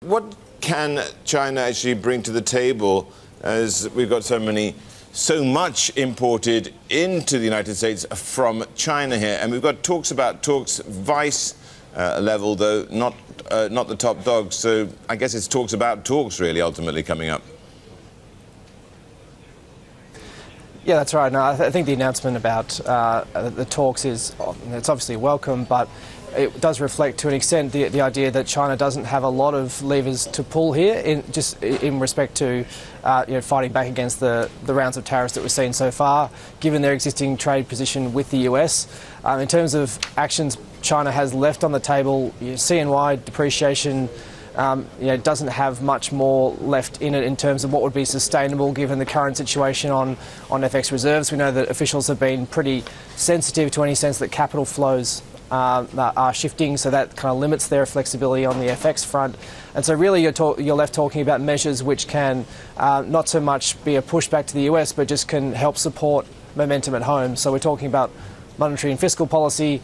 what can China actually bring to the table, as we've got so much imported into the United States from China here? And we've got talks vice level, though, not the top dog. So I guess it's talks about talks, really, ultimately coming up. Yeah, that's right. No, I think the announcement about the talks it's obviously welcome, but it does reflect to an extent the idea that China doesn't have a lot of levers to pull here in respect to fighting back against the rounds of tariffs that we've seen so far, given their existing trade position with the US. In terms of actions China has left on the table, CNY depreciation doesn't have much more left in it in terms of what would be sustainable given the current situation on FX reserves. We know that officials have been pretty sensitive to any sense that capital flows are shifting, so that kind of limits their flexibility on the FX front. And so really you're left talking about measures which can not so much be a pushback to the US, but just can help support momentum at home. So we're talking about monetary and fiscal policy.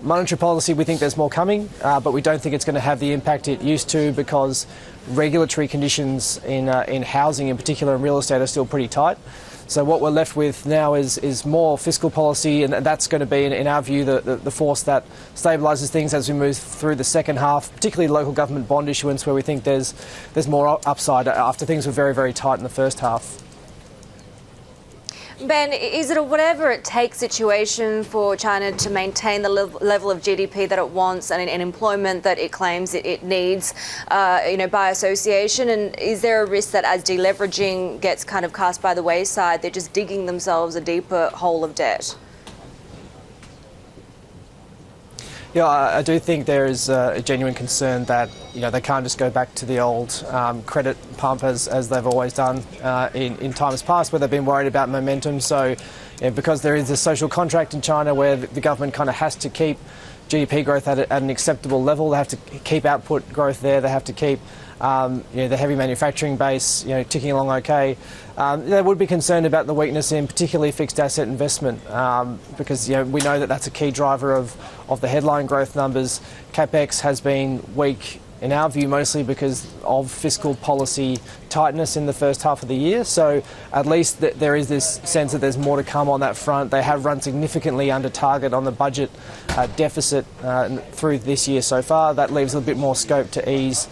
Monetary policy, we think there's more coming, but we don't think it's going to have the impact it used to, because regulatory conditions in housing in particular and real estate are still pretty tight. So what we're left with now is more fiscal policy, and that's going to be, in our view, the force that stabilises things as we move through the second half, particularly local government bond issuance, where we think there's more upside after things were very, very tight in the first half. Ben, is it a whatever it takes situation for China to maintain the level of GDP that it wants and employment that it claims it needs, by association? And is there a risk that as deleveraging gets kind of cast by the wayside, they're just digging themselves a deeper hole of debt? Yeah, I do think there is a genuine concern that they can't just go back to the old credit pump as they've always done in times past, where they've been worried about momentum. So, because there is a social contract in China where the government kind of has to keep GDP growth at an acceptable level, they have to keep output growth there, they have to keep the heavy manufacturing base ticking along okay. They would be concerned about the weakness in particularly fixed asset investment, because we know that that's a key driver of the headline growth numbers. CapEx has been weak in our view, mostly because of fiscal policy tightness in the first half of the year. So at least there is this sense that there's more to come on that front. They have run significantly under target on the budget deficit through this year so far. That leaves a bit more scope to ease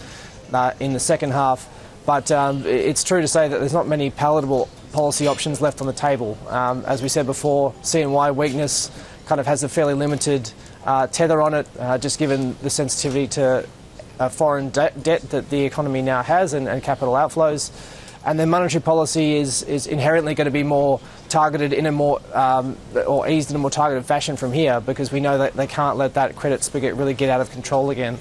in the second half. But it's true to say that there's not many palatable policy options left on the table. As we said before, CNY weakness kind of has a fairly limited tether on it, just given the sensitivity to foreign debt that the economy now has and capital outflows. And then monetary policy is inherently going to be more targeted in a more, or eased in a more targeted fashion from here, because we know that they can't let that credit spigot really get out of control again.